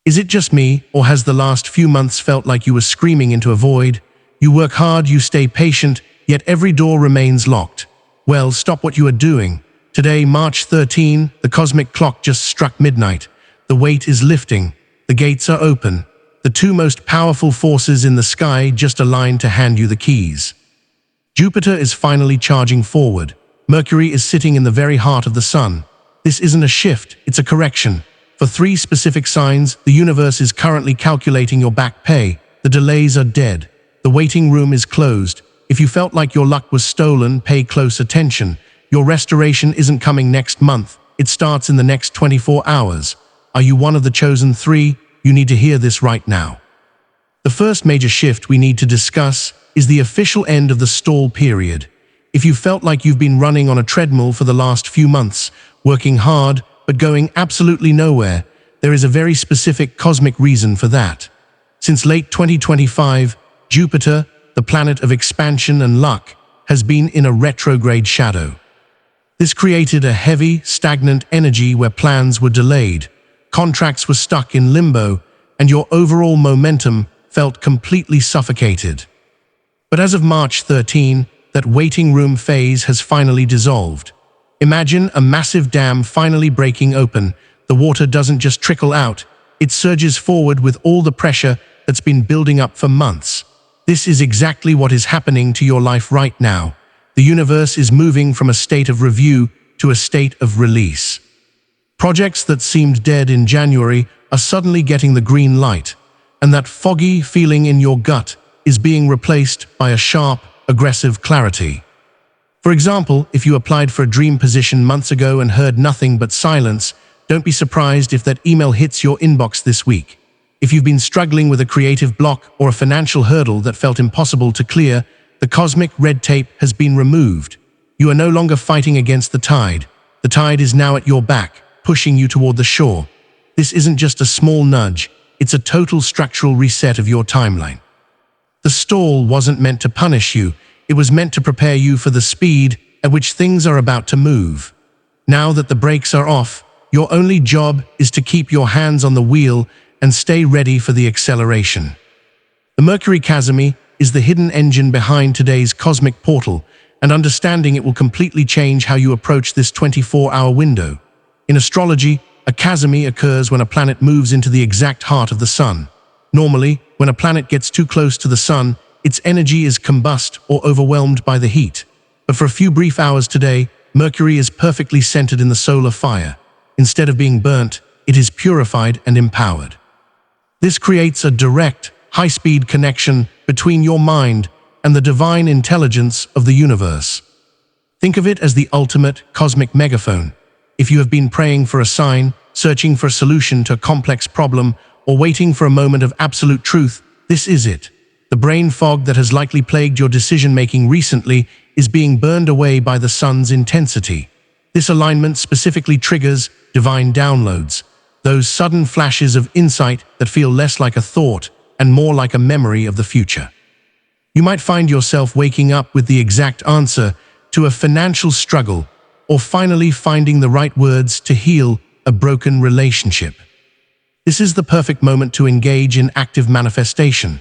Is it just me, or has the last few months felt like you were screaming into a void? You work hard, you stay patient, yet every door remains locked. Well, stop what you are doing. Today, March 13, the cosmic clock just struck midnight. The weight is lifting. The gates are open. The two most powerful forces in the sky just aligned to hand you the keys. Jupiter is finally charging forward. Mercury is sitting in the very heart of the sun. This isn't a shift, it's a correction. For 3 specific signs, the universe is currently calculating your back pay. The delays are dead. The waiting room is closed. If you felt like your luck was stolen, pay close attention. Your restoration isn't coming next month. It starts in the next 24 hours. Are you one of the chosen 3? You need to hear this right now. The first major shift we need to discuss is the official end of the stall period. If you felt like you've been running on a treadmill for the last few months, working hard, but going absolutely nowhere, there is a very specific cosmic reason for that. Since late 2025, Jupiter, the planet of expansion and luck, has been in a retrograde shadow. This created a heavy, stagnant energy where plans were delayed, contracts were stuck in limbo, and your overall momentum felt completely suffocated. But as of March 13, that waiting room phase has finally dissolved. Imagine a massive dam finally breaking open. The water doesn't just trickle out, it surges forward with all the pressure that's been building up for months. This is exactly what is happening to your life right now. The universe is moving from a state of review to a state of release. Projects that seemed dead in January are suddenly getting the green light, and that foggy feeling in your gut is being replaced by a sharp, aggressive clarity. For example, if you applied for a dream position months ago and heard nothing but silence, don't be surprised if that email hits your inbox this week. If you've been struggling with a creative block or a financial hurdle that felt impossible to clear, the cosmic red tape has been removed. You are no longer fighting against the tide. The tide is now at your back, pushing you toward the shore. This isn't just a small nudge, it's a total structural reset of your timeline. The stall wasn't meant to punish you, it was meant to prepare you for the speed at which things are about to move. Now that the brakes are off, your only job is to keep your hands on the wheel and stay ready for the acceleration. The Mercury Cazimi is the hidden engine behind today's cosmic portal, and understanding it will completely change how you approach this 24-hour window. In astrology, a Cazimi occurs when a planet moves into the exact heart of the sun. Normally, when a planet gets too close to the sun, its energy is combusted or overwhelmed by the heat. But for a few brief hours today, Mercury is perfectly centered in the solar fire. Instead of being burnt, it is purified and empowered. This creates a direct, high-speed connection between your mind and the divine intelligence of the universe. Think of it as the ultimate cosmic megaphone. If you have been praying for a sign, searching for a solution to a complex problem, or waiting for a moment of absolute truth, this is it. The brain fog that has likely plagued your decision-making recently is being burned away by the sun's intensity. This alignment specifically triggers divine downloads, those sudden flashes of insight that feel less like a thought and more like a memory of the future. You might find yourself waking up with the exact answer to a financial struggle, or finally finding the right words to heal a broken relationship. This is the perfect moment to engage in active manifestation.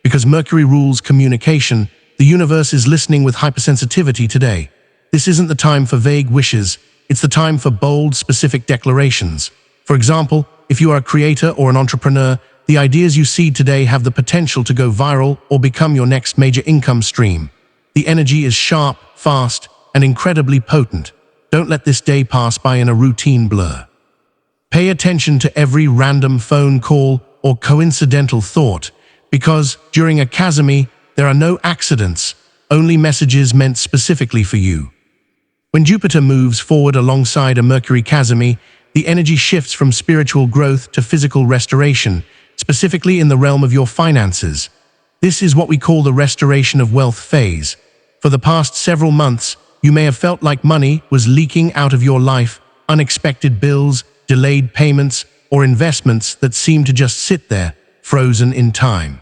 Because Mercury rules communication, the universe is listening with hypersensitivity today. This isn't the time for vague wishes, it's the time for bold, specific declarations. For example, if you are a creator or an entrepreneur, the ideas you seed today have the potential to go viral or become your next major income stream. The energy is sharp, fast, and incredibly potent. Don't let this day pass by in a routine blur. Pay attention to every random phone call or coincidental thought, because during a Cazimi, there are no accidents, only messages meant specifically for you. When Jupiter moves forward alongside a Mercury Cazimi, the energy shifts from spiritual growth to physical restoration, specifically in the realm of your finances. This is what we call the restoration of wealth phase. For the past several months, you may have felt like money was leaking out of your life, unexpected bills, delayed payments, or investments that seemed to just sit there, frozen in time.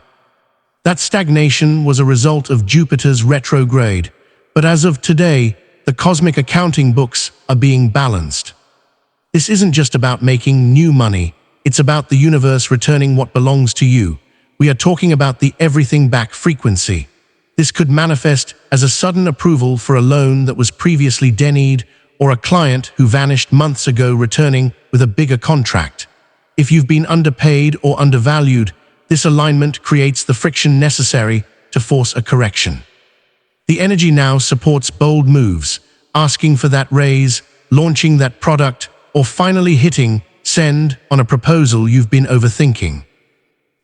That stagnation was a result of Jupiter's retrograde, but as of today, the cosmic accounting books are being balanced. This isn't just about making new money, It's about the universe returning what belongs to you. We are talking about the everything back frequency. This could manifest as a sudden approval for a loan that was previously denied, or a client who vanished months ago returning with a bigger contract. If you've been underpaid or undervalued, this alignment creates the friction necessary to force a correction. The energy now supports bold moves, asking for that raise, launching that product, or finally hitting send on a proposal you've been overthinking.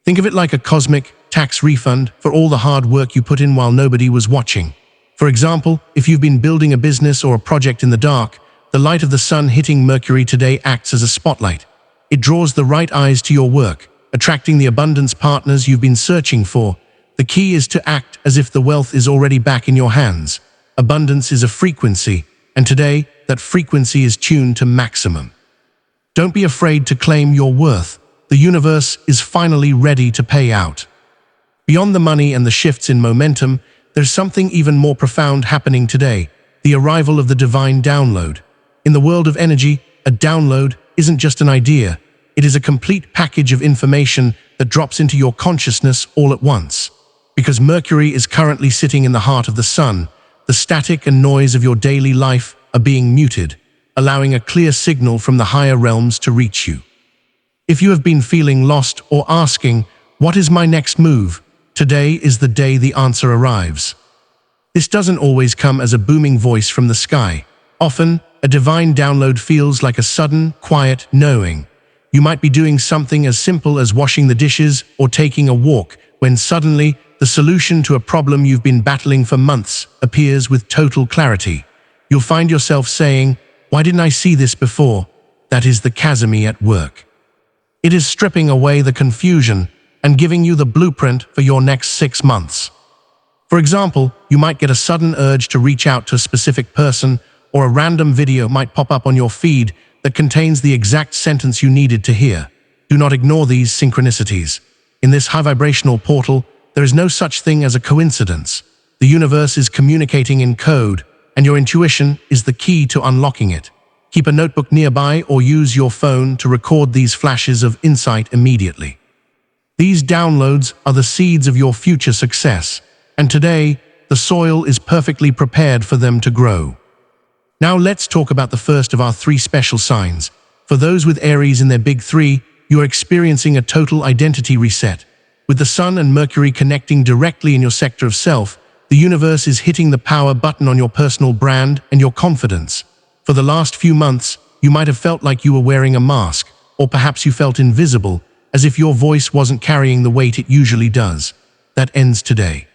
Think of it like a cosmic tax refund for all the hard work you put in while nobody was watching. For example, if you've been building a business or a project in the dark, the light of the sun hitting Mercury today acts as a spotlight. It draws the right eyes to your work, attracting the abundance partners you've been searching for. The key is to act as if the wealth is already back in your hands. Abundance is a frequency, and today, that frequency is tuned to maximum. Don't be afraid to claim your worth. The universe is finally ready to pay out. Beyond the money and the shifts in momentum, there's something even more profound happening today: the arrival of the divine download. In the world of energy, a download isn't just an idea. It is a complete package of information that drops into your consciousness all at once. Because Mercury is currently sitting in the heart of the sun, the static and noise of your daily life are being muted, allowing a clear signal from the higher realms to reach you. If you have been feeling lost or asking, "What is my next move?" today is the day the answer arrives. This doesn't always come as a booming voice from the sky. Often, a divine download feels like a sudden, quiet knowing. You might be doing something as simple as washing the dishes or taking a walk, when suddenly, the solution to a problem you've been battling for months appears with total clarity. You'll find yourself saying, "Why didn't I see this before?" That is the Cazimi at work. It is stripping away the confusion and giving you the blueprint for your next 6 months. For example, you might get a sudden urge to reach out to a specific person, or a random video might pop up on your feed that contains the exact sentence you needed to hear. Do not ignore these synchronicities. In this high-vibrational portal, there is no such thing as a coincidence. The universe is communicating in code, and your intuition is the key to unlocking it. Keep a notebook nearby or use your phone to record these flashes of insight immediately. These downloads are the seeds of your future success, and today, the soil is perfectly prepared for them to grow. Now let's talk about the first of our 3 special signs. For those with Aries in their big 3, you are experiencing a total identity reset. With the Sun and Mercury connecting directly in your sector of self, the universe is hitting the power button on your personal brand and your confidence. For the last few months, you might have felt like you were wearing a mask, or perhaps you felt invisible, as if your voice wasn't carrying the weight it usually does. That ends today.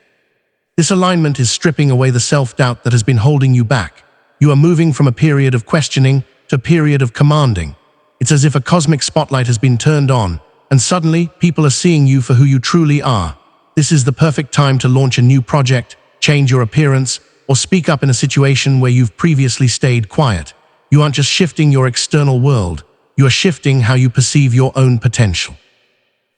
This alignment is stripping away the self-doubt that has been holding you back. You are moving from a period of questioning to a period of commanding. It's as if a cosmic spotlight has been turned on, and suddenly people are seeing you for who you truly are. This is the perfect time to launch a new project, change your appearance, or speak up in a situation where you've previously stayed quiet. You aren't just shifting your external world, you are shifting how you perceive your own potential.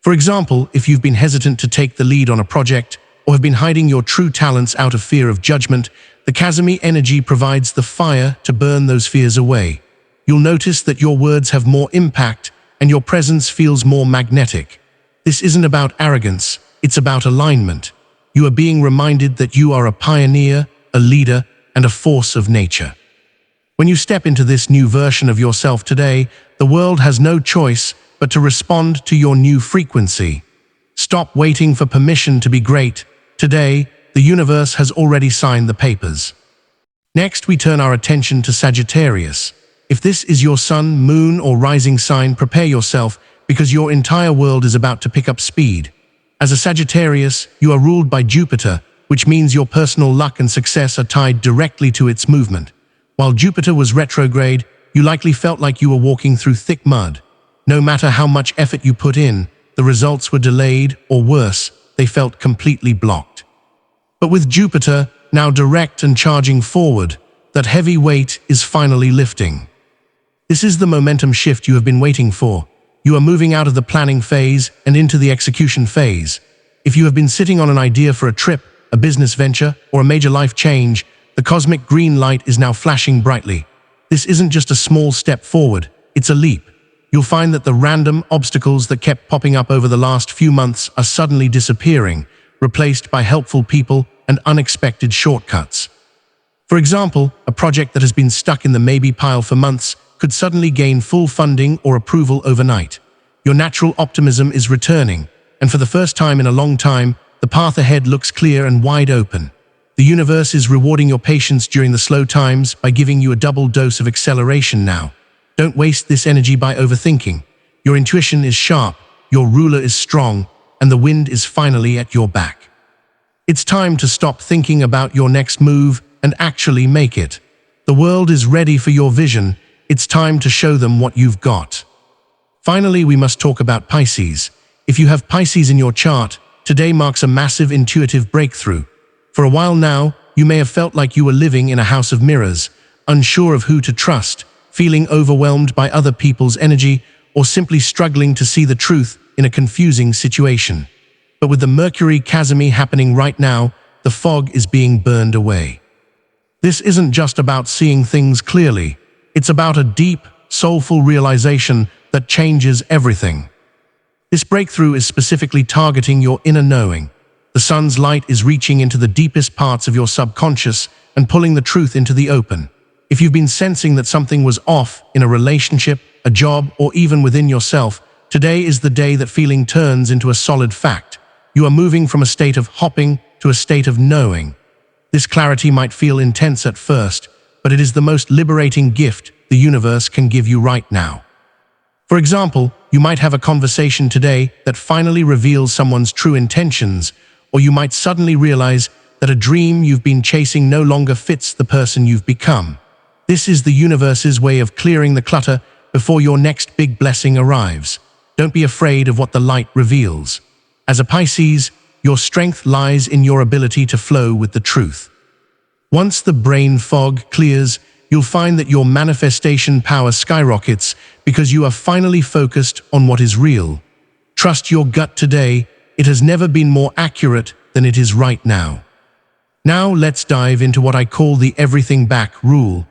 For example, if you've been hesitant to take the lead on a project, or have been hiding your true talents out of fear of judgment, the Cazimi energy provides the fire to burn those fears away. You'll notice that your words have more impact, and your presence feels more magnetic. This isn't about arrogance, it's about alignment. You are being reminded that you are a pioneer, a leader, and a force of nature. When you step into this new version of yourself today, the world has no choice but to respond to your new frequency. Stop waiting for permission to be great. Today, the universe has already signed the papers. Next, we turn our attention to Sagittarius. If this is your sun, moon, or rising sign, prepare yourself, because your entire world is about to pick up speed. As a Sagittarius, you are ruled by Jupiter, which means your personal luck and success are tied directly to its movement. While Jupiter was retrograde, you likely felt like you were walking through thick mud. No matter how much effort you put in, the results were delayed, or worse, they felt completely blocked. But with Jupiter now direct and charging forward, that heavy weight is finally lifting. This is the momentum shift you have been waiting for. You are moving out of the planning phase and into the execution phase. If you have been sitting on an idea for a trip, a business venture, or a major life change, the cosmic green light is now flashing brightly. This isn't just a small step forward, it's a leap. you'll find that the random obstacles that kept popping up over the last few months are suddenly disappearing, replaced by helpful people and unexpected shortcuts. For example, a project that has been stuck in the maybe pile for months could suddenly gain full funding or approval overnight. Your natural optimism is returning, and for the first time in a long time, the path ahead looks clear and wide open. The universe is rewarding your patience during the slow times by giving you a double dose of acceleration now. Don't waste this energy by overthinking. Your intuition is sharp, your ruler is strong, and the wind is finally at your back. It's time to stop thinking about your next move and actually make it. The world is ready for your vision. It's time to show them what you've got. Finally, we must talk about Pisces. If you have Pisces in your chart, today marks a massive intuitive breakthrough. For a while now, you may have felt like you were living in a house of mirrors, unsure of who to trust, feeling overwhelmed by other people's energy, or simply struggling to see the truth in a confusing situation. But with the Mercury Cazimi happening right now, the fog is being burned away. This isn't just about seeing things clearly. It's about a deep, soulful realization that changes everything. This breakthrough is specifically targeting your inner knowing. The sun's light is reaching into the deepest parts of your subconscious and pulling the truth into the open. If you've been sensing that something was off in a relationship, a job, or even within yourself, today is the day that feeling turns into a solid fact. You are moving from a state of hopping to a state of knowing. This clarity might feel intense at first, but it is the most liberating gift the universe can give you right now. For example, you might have a conversation today that finally reveals someone's true intentions, or you might suddenly realize that a dream you've been chasing no longer fits the person you've become. This is the universe's way of clearing the clutter before your next big blessing arrives. Don't be afraid of what the light reveals. As a Pisces, your strength lies in your ability to flow with the truth. Once the brain fog clears, you'll find that your manifestation power skyrockets because you are finally focused on what is real. Trust your gut today. It has never been more accurate than it is right now. Now let's dive into what I call the everything back rule.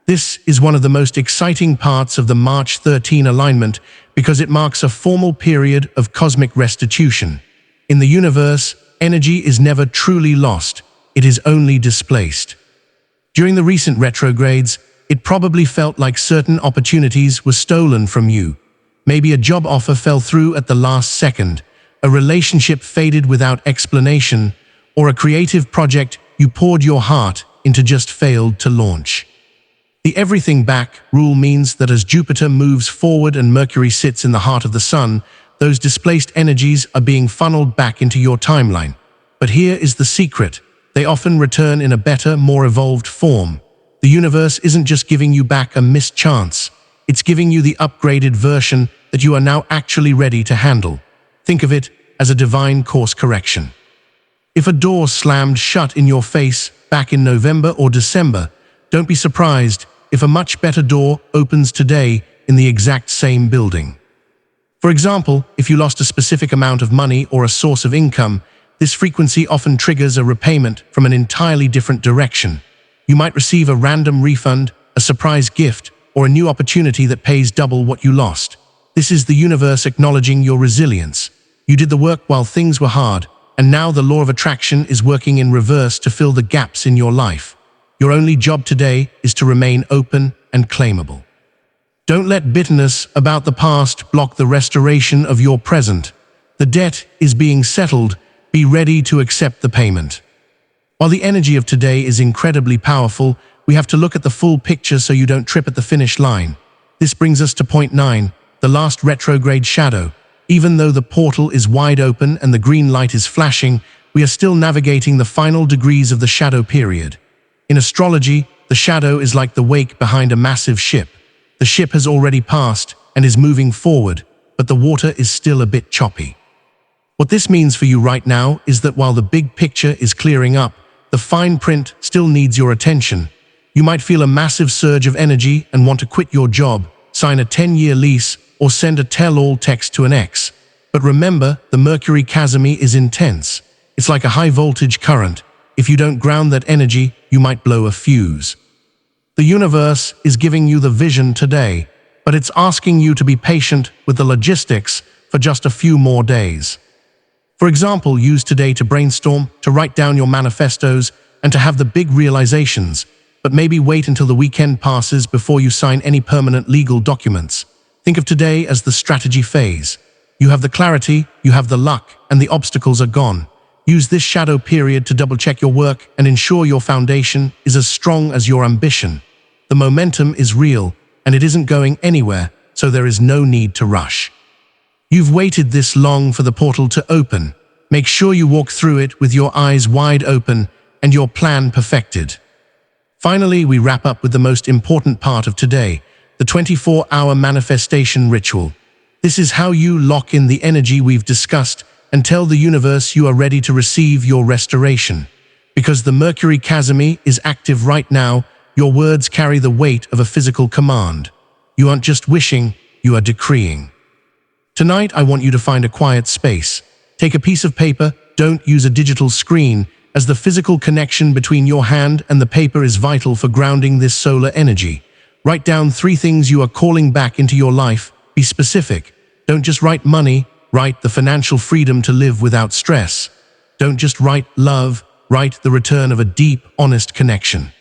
This is one of the most exciting parts of the March 13 alignment because it marks a formal period of cosmic restitution. In the universe, energy is never truly lost, it is only displaced. During the recent retrogrades, it probably felt like certain opportunities were stolen from you. Maybe a job offer fell through at the last second, a relationship faded without explanation, or a creative project you poured your heart into just failed to launch. The everything back rule means that as Jupiter moves forward and Mercury sits in the heart of the Sun, those displaced energies are being funneled back into your timeline. But here is the secret. They often return in a better, more evolved form. The universe isn't just giving you back a missed chance. It's giving you the upgraded version that you are now actually ready to handle. Think of it as a divine course correction. If a door slammed shut in your face back in November or December, don't be surprised if a much better door opens today in the exact same building. For example, if you lost a specific amount of money or a source of income, this frequency often triggers a repayment from an entirely different direction. You might receive a random refund, a surprise gift, or a new opportunity that pays double what you lost. This is the universe acknowledging your resilience. You did the work while things were hard, and now the law of attraction is working in reverse to fill the gaps in your life. Your only job today is to remain open and claimable. Don't let bitterness about the past block the restoration of your present. The debt is being settled. Be ready to accept the payment. While the energy of today is incredibly powerful, we have to look at the full picture so you don't trip at the finish line. This brings us to point 9, the last retrograde shadow. Even though the portal is wide open and the green light is flashing, we are still navigating the final degrees of the shadow period. In astrology, the shadow is like the wake behind a massive ship. The ship has already passed and is moving forward, but the water is still a bit choppy. What this means for you right now is that while the big picture is clearing up, the fine print still needs your attention. You might feel a massive surge of energy and want to quit your job, sign a 10-year lease, or send a tell-all text to an ex. But remember, the Mercury Cazimi is intense. It's like a high-voltage current. If you don't ground that energy, you might blow a fuse. The universe is giving you the vision today, but it's asking you to be patient with the logistics for just a few more days. For example, use today to brainstorm, to write down your manifestos, and to have the big realizations, but maybe wait until the weekend passes before you sign any permanent legal documents. Think of today as the strategy phase. You have the clarity, you have the luck, and the obstacles are gone. Use this shadow period to double-check your work and ensure your foundation is as strong as your ambition. The momentum is real, and it isn't going anywhere, so there is no need to rush. You've waited this long for the portal to open. Make sure you walk through it with your eyes wide open and your plan perfected. Finally, we wrap up with the most important part of today, the 24-hour manifestation ritual. This is how you lock in the energy we've discussed and tell the universe you are ready to receive your restoration. Because the Mercury Cazimi is active right now, your words carry the weight of a physical command. You aren't just wishing, you are decreeing. Tonight, I want you to find a quiet space. Take a piece of paper, don't use a digital screen, as the physical connection between your hand and the paper is vital for grounding this solar energy. Write down 3 things you are calling back into your life. Be specific. Don't just write money, write the financial freedom to live without stress. Don't just write love, write the return of a deep, honest connection.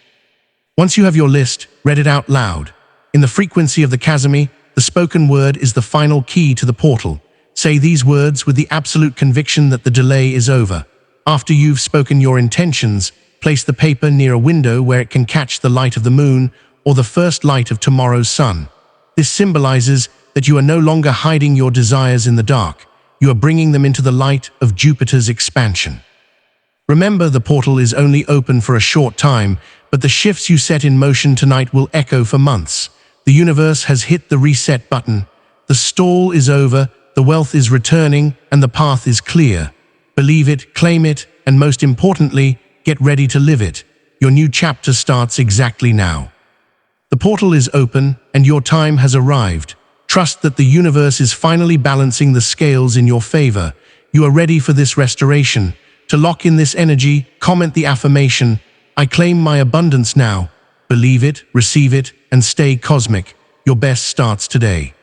Once you have your list, read it out loud. In the frequency of the Cazimi, the spoken word is the final key to the portal. Say these words with the absolute conviction that the delay is over. After you've spoken your intentions, place the paper near a window where it can catch the light of the moon or the first light of tomorrow's sun. This symbolizes that you are no longer hiding your desires in the dark. You are bringing them into the light of Jupiter's expansion. Remember, the portal is only open for a short time, but the shifts you set in motion tonight will echo for months. The universe has hit the reset button. The stall is over, the wealth is returning, and the path is clear. Believe it, claim it, and most importantly, get ready to live it. Your new chapter starts exactly now. The portal is open, and your time has arrived. Trust that the universe is finally balancing the scales in your favor. You are ready for this restoration. To lock in this energy, comment the affirmation, "I claim my abundance now." Believe it, receive it, and stay cosmic. Your best starts today.